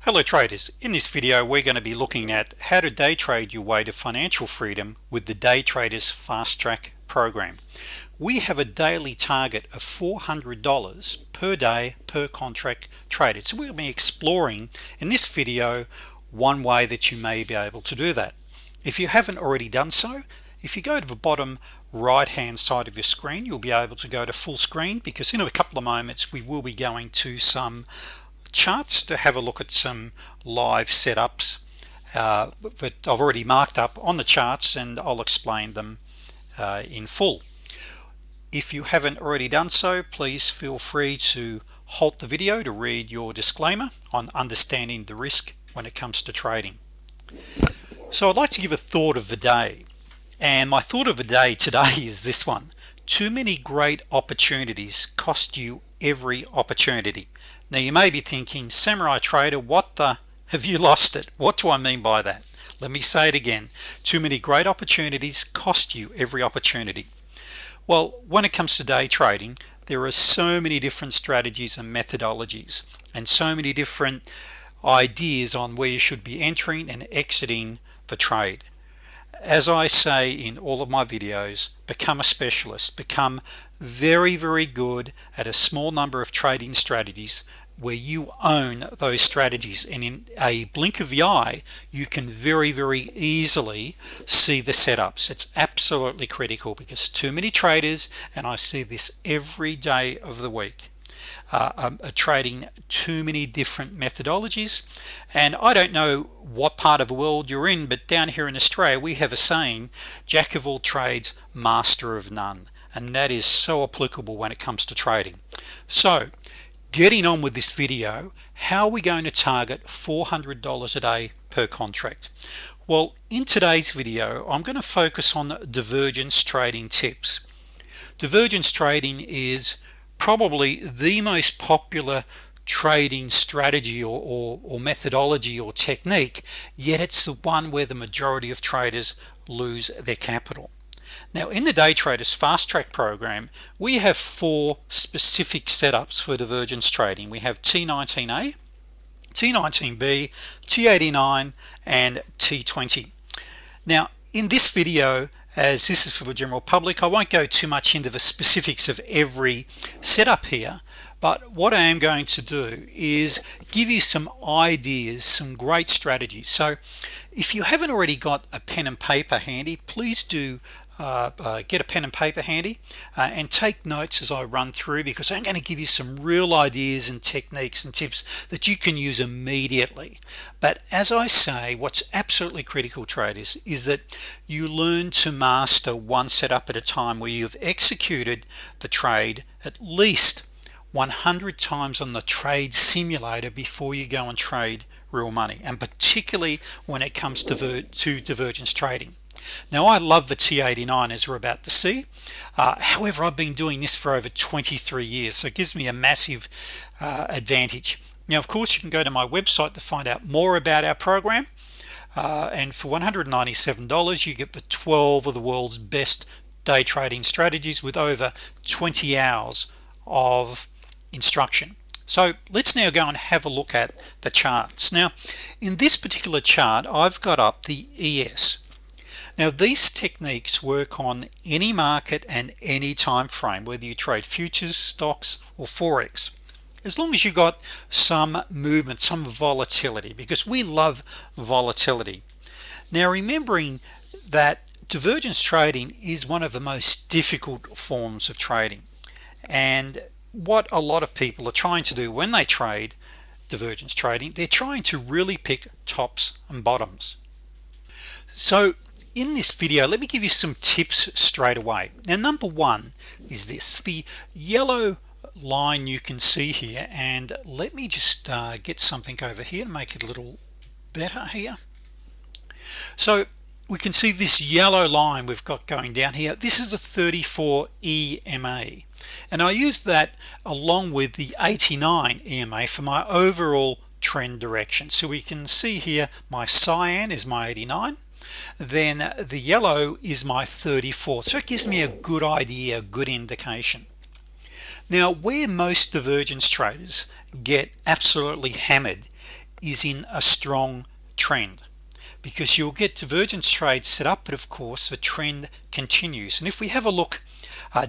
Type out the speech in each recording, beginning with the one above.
Hello traders, in this video we're going to be looking at how to day trade your way to financial freedom with the Day Traders Fast Track program. We have a daily target of $400 per day per contract traded, so we'll be exploring in this video one way that you may be able to do that. If you haven't already done so, if you go to the bottom right hand side of your screen, you'll be able to go to full screen, because in a couple of moments we will be going to some charts to have a look at some live setups but I've already marked up on the charts and I'll explain them in full. If you haven't already done so, please feel free to halt the video to read your disclaimer on understanding the risk when it comes to trading. So I'd like to give a thought of the day, and my thought of the day today is this one: too many great opportunities cost you every opportunity. Now you may be thinking, Samurai Trader, what the have you lost it? What do I mean by that? Let me say it again. Too many great opportunities cost you every opportunity. Well, when it comes to day trading, there are so many different strategies and methodologies and so many different ideas on where you should be entering and exiting the trade. As I say in all of my videos, become a specialist, become very good at a small number of trading strategies where you own those strategies, and in a blink of the eye you can very easily see the setups. It's absolutely critical, because too many traders, and I see this every day of the week, are trading too many different methodologies. And I don't know what part of the world you're in, but down here in Australia we have a saying, jack of all trades, master of none, and that is so applicable when it comes to trading. So getting on with this video, how are we going to target $400 a day per contract? Well, in today's video I'm going to focus on divergence trading tips. Divergence trading is probably the most popular trading strategy or methodology or technique, yet it's the one where the majority of traders lose their capital. Now in the Day Traders Fast Track program, we have 4 specific setups for divergence trading. We have T19A, T19B, T89 and T20. Now in this video, as this is for the general public, I won't go too much into the specifics of every setup here, but what I am going to do is give you some ideas, some great strategies. So if you haven't already got a pen and paper handy, please do get a pen and paper handy and take notes as I run through, because I'm going to give you some real ideas and techniques and tips that you can use immediately. But as I say, what's absolutely critical, traders, is that you learn to master one setup at a time, where you've executed the trade at least 100 times on the trade simulator before you go and trade real money, and particularly when it comes to divergence trading. Now I love the T89, as we're about to see. However, I've been doing this for over 23 years, so it gives me a massive advantage. Now of course you can go to my website to find out more about our program, and for $197 you get the 12 of the world's best day trading strategies with over 20 hours of instruction. So let's now go and have a look at the charts. Now in this particular chart I've got up the ES. Now these techniques work on any market and any time frame, whether you trade futures, stocks or Forex, as long as you got some movement, some volatility, because we love volatility. Now remembering that divergence trading is one of the most difficult forms of trading, and what a lot of people are trying to do when they trade divergence trading, they're trying to really pick tops and bottoms. So in this video, let me give you some tips straight away. Now number one is this, the yellow line you can see here, and let me just get something over here to make it a little better here. So we can see this yellow line we've got going down here. This is a 34 EMA, and I use that along with the 89 EMA for my overall trend direction. So we can see here my cyan is my 89, then the yellow is my 34, so it gives me a good idea, a good indication. Now where most divergence traders get absolutely hammered is in a strong trend, because you'll get divergence trades set up, but of course the trend continues. And if we have a look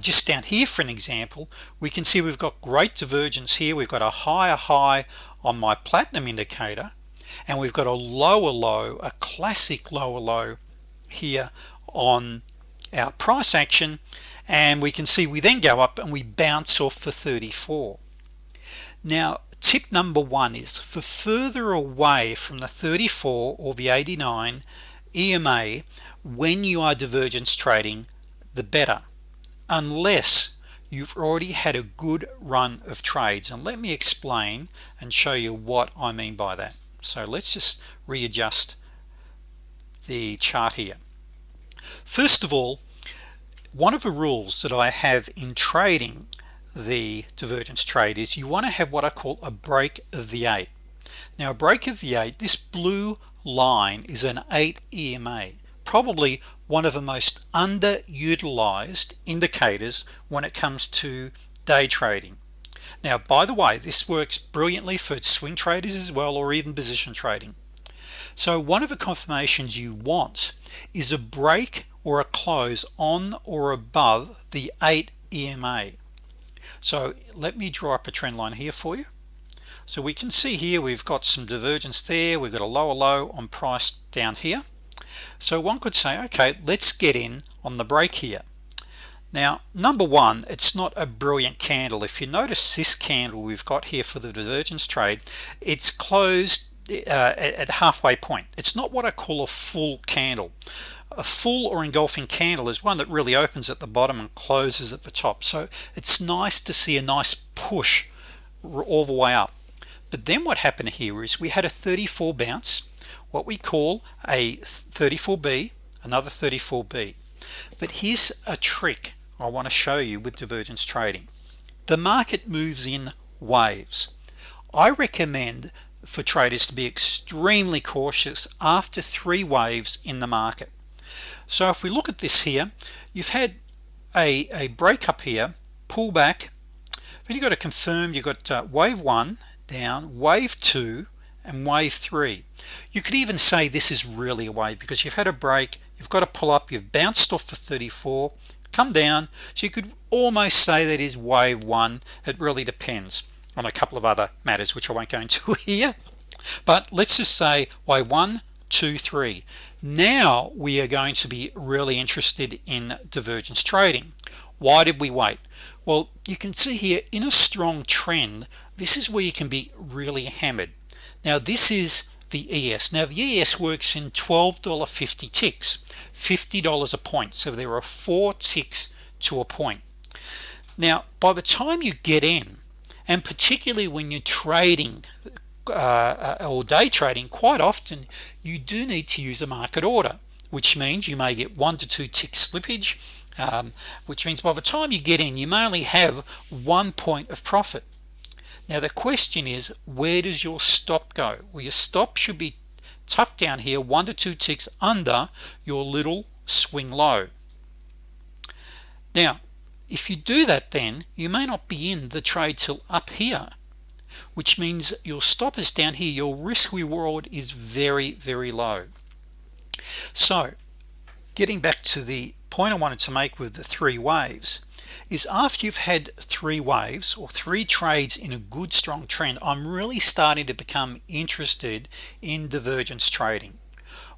just down here for an example, we can see we've got great divergence here. We've got a higher high on my platinum indicator, and we've got a lower low, a classic lower low here on our price action, and we can see we then go up and we bounce off for 34. Now tip number one is, for further away from the 34 or the 89 EMA when you are divergence trading, the better, unless you've already had a good run of trades. And let me explain and show you what I mean by that. So let's just readjust the chart here. First of all, one of the rules that I have in trading the divergence trade is you want to have what I call a break of the 8. Now a break of the 8, this blue line is an 8 EMA, probably one of the most underutilized indicators when it comes to day trading. Now by the way, this works brilliantly for swing traders as well, or even position trading. So one of the confirmations you want is a break or a close on or above the 8 EMA. So let me draw up a trend line here for you. So we can see here we've got some divergence there, we've got a lower low on price down here. So one could say, okay, let's get in on the break here. Now number one, it's not a brilliant candle. If you notice this candle we've got here for the divergence trade, it's closed at halfway point. It's not what I call a full candle. A full or engulfing candle is one that really opens at the bottom and closes at the top. So it's nice to see a nice push all the way up. But then what happened here is we had a 34 bounce, what we call a 34B, another 34B. But here's a trick I want to show you with divergence trading. The market moves in waves. I recommend for traders to be extremely cautious after 3 waves in the market. So if we look at this here, you've had a break up here, pull back, then you've got to confirm. You've got wave 1 down, wave 2, and wave 3. You could even say this is really a wave because you've had a break, you've got to pull up, you've bounced off for 34, come down. So you could almost say that is wave 1. It really depends on a couple of other matters which I won't go into here, but let's just say wave 1, 2, 3. Now we are going to be really interested in divergence trading. Why did we wait? Well, you can see here in a strong trend, this is where you can be really hammered. Now this is the ES. Now the ES works in $12.50 ticks, $50 a point. So there are 4 ticks to a point. Now by the time you get in, and particularly when you're trading or day trading, quite often you do need to use a market order, which means you may get 1 to 2 tick slippage, which means by the time you get in, you may only have 1 point of profit. Now the question is, where does your stop go? Well, your stop should be tucked down here 1 to 2 ticks under your little swing low. Now if you do that, then you may not be in the trade till up here, which means your stop is down here. Your risk reward is very, very low. So getting back to the point I wanted to make with the 3 waves is, after you've had 3 waves or 3 trades in a good strong trend, I'm really starting to become interested in divergence trading.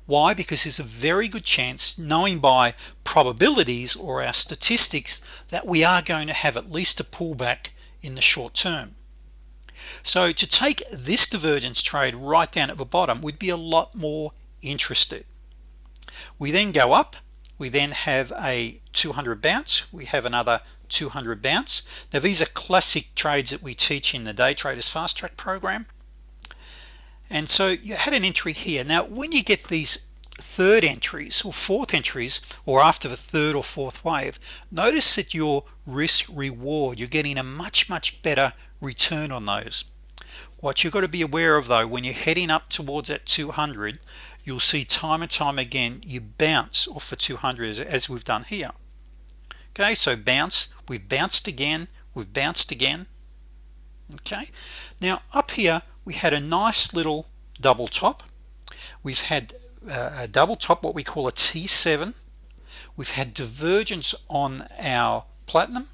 Why? Because there's a very good chance, knowing by probabilities or our statistics, that we are going to have at least a pullback in the short term. So to take this divergence trade right down at the bottom, we'd be a lot more interested. We then go up, we then have a 200 bounce, we have another 200 bounce. Now these are classic trades that we teach in the Day Traders Fast Track program. And so you had an entry here. Now when you get these 3rd entries or 4th entries, or after the 3rd or 4th wave, notice that your risk reward, you're getting a much better return on those. What you've got to be aware of though, when you're heading up towards that 200, you'll see time and time again you bounce off for 200 as we've done here. Okay, so bounce, we've bounced again, we've bounced again. Okay, now up here we had a nice little double top, we've had a double top, what we call a T7, we've had divergence on our platinum,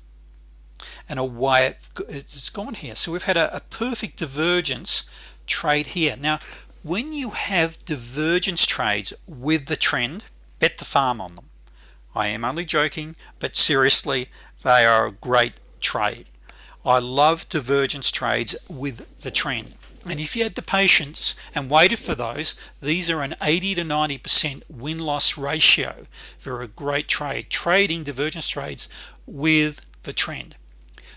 and away it's gone here. So we've had a perfect divergence trade here. Now when you have divergence trades with the trend, bet the farm on them. I am only joking, but seriously, they are a great trade. I love divergence trades with the trend, and if you had the patience and waited for those, these are an 80 to 90% win-loss ratio for a great trade, trading divergence trades with the trend.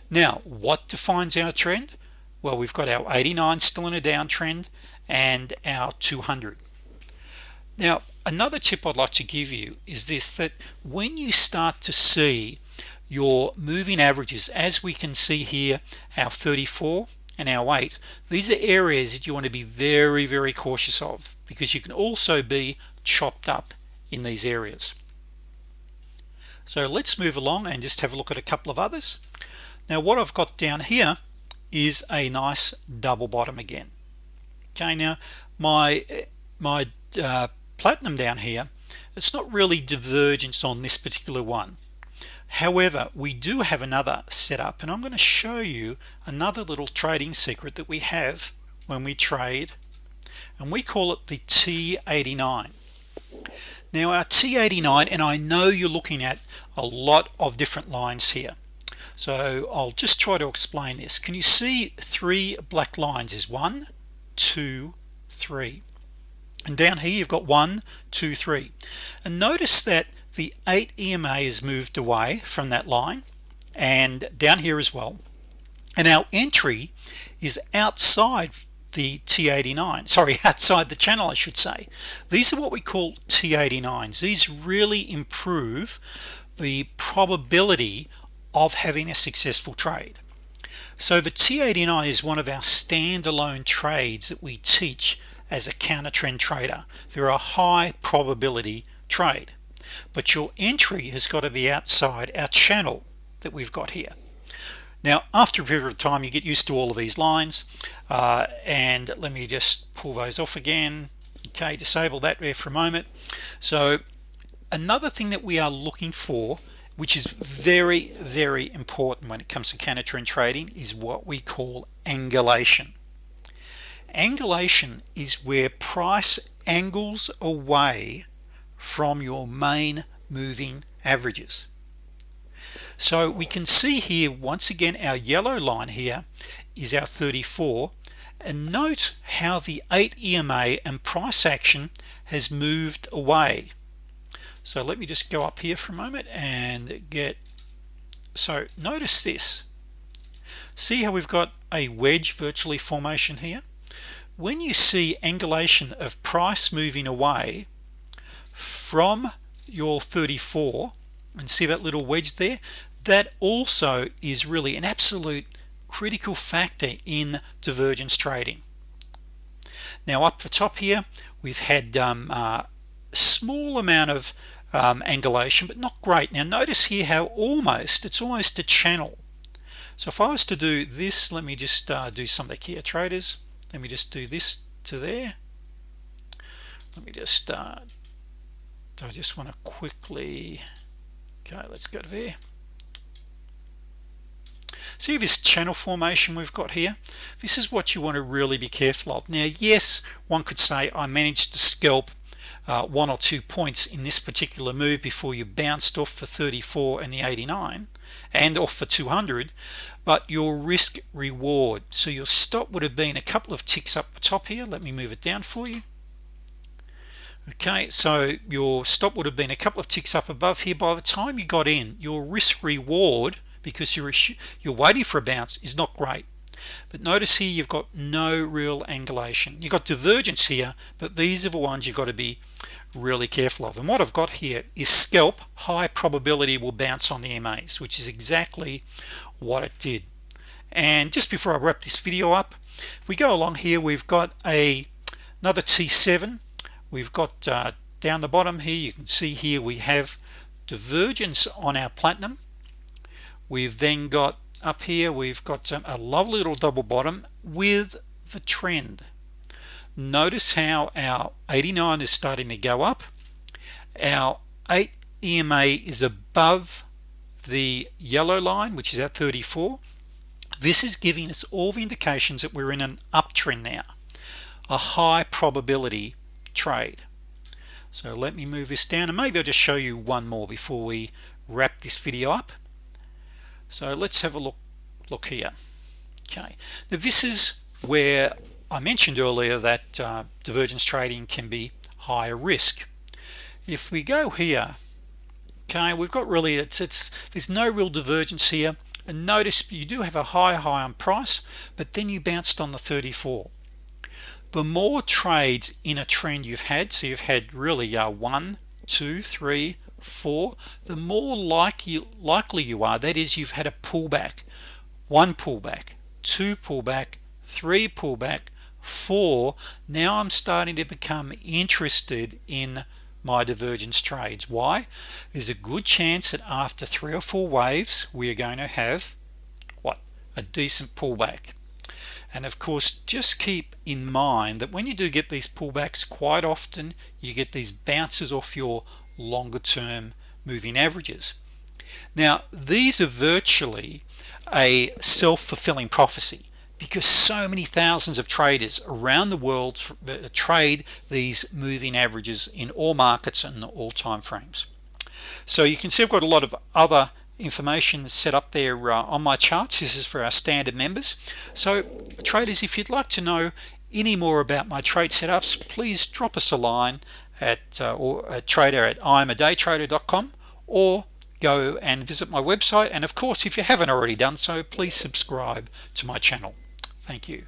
Now what defines our trend? Well, we've got our 89 still in a downtrend and our 200. Now another tip I'd like to give you is this, that when you start to see your moving averages, as we can see here, our 34 and our 8, these are areas that you want to be very cautious of, because you can also be chopped up in these areas. So let's move along and just have a look at a couple of others. Now what I've got down here is a nice double bottom again. Okay, now my platinum down here, it's not really divergence on this particular one. However, we do have another setup, and I'm going to show you another little trading secret that we have when we trade, and we call it the T89. Now our T89, and I know you're looking at a lot of different lines here, so I'll just try to explain this. Can you see three black lines? Is 1, 2, 3, and down here you've got 1, 2, 3, and notice that the 8 EMA is moved away from that line, and down here as well, and our entry is outside the T89, sorry, outside the channel I should say. These are what we call T89s. These really improve the probability of having a successful trade. So the T89 is one of our standalone trades that we teach as a counter trend trader. They're a high probability trade, but your entry has got to be outside our channel that we've got here. Now after a period of time you get used to all of these lines, and let me just pull those off again. Okay, disable that there for a moment. So another thing that we are looking for, which is very important when it comes to counter trend trading, is what we call angulation. Angulation is where price angles away from your main moving averages. So we can see here once again our yellow line here is our 34, and note how the 8 EMA and price action has moved away. So let me just go up here for a moment and get, so notice this, see how we've got a wedge virtually formation here. When you see angulation of price moving away from your 34 and see that little wedge there, that also is really an absolute critical factor in divergence trading. Now up the top here we've had a small amount of angulation, but not great. Now notice here how it's almost a channel. So if I was to do this, let me just do something here, traders. Let me just do this to there. Let me just I just want to quickly, okay, let's go to there. See this channel formation we've got here? This is what you want to really be careful of. Now yes, one could say I managed to scalp 1 or 2 points in this particular move before you bounced off for 34 and the 89 and off for 200, but your risk reward, so your stop would have been a couple of ticks up the top here. Let me move it down for you. Okay, so your stop would have been a couple of ticks up above here. By the time you got in, your risk reward, because you're waiting for a bounce, is not great. But notice here you've got no real angulation. You've got divergence here, but these are the ones you've got to be really careful of. And what I've got here is scalp, high probability will bounce on the MAs, which is exactly what it did. And just before I wrap this video up, if we go along here, we've got another T7. We've got down the bottom here, you can see here we have divergence on our platinum. We've then got up here, we've got a lovely little double bottom with the trend. notice how our 89 is starting to go up. Our 8 EMA is above the yellow line, which is at 34. This is giving us all the indications that we're in an uptrend now, a high probability trade. So let me move this down, and maybe I'll just show you one more before we wrap this video up. So let's have a look here. Okay, now this is where I mentioned earlier that divergence trading can be higher risk. If we go here, okay, we've got really there's no real divergence here, and notice you do have a high on price, but then you bounced on the 34. The more trades in a trend you've had, so you've had really 1 2 3 4, the more likely you are, that is, you've had a pullback, 1 pullback, 2 pullback, 3 pullback, 4. Now I'm starting to become interested in my divergence trades. Why? There's a good chance that after 3 or 4 waves we are going to have a decent pullback. And of course, just keep in mind that when you do get these pullbacks, quite often you get these bounces off your longer term moving averages. Now these are virtually a self-fulfilling prophecy, because so many thousands of traders around the world trade these moving averages in all markets and all time frames. So you can see I've got a lot of other information set up there on my charts. This is for our standard members. So traders, if you'd like to know any more about my trade setups, please drop us a line at or a trader at imadaytrader.com, or go and visit my website. And of course, if you haven't already done so, please subscribe to my channel. Thank you.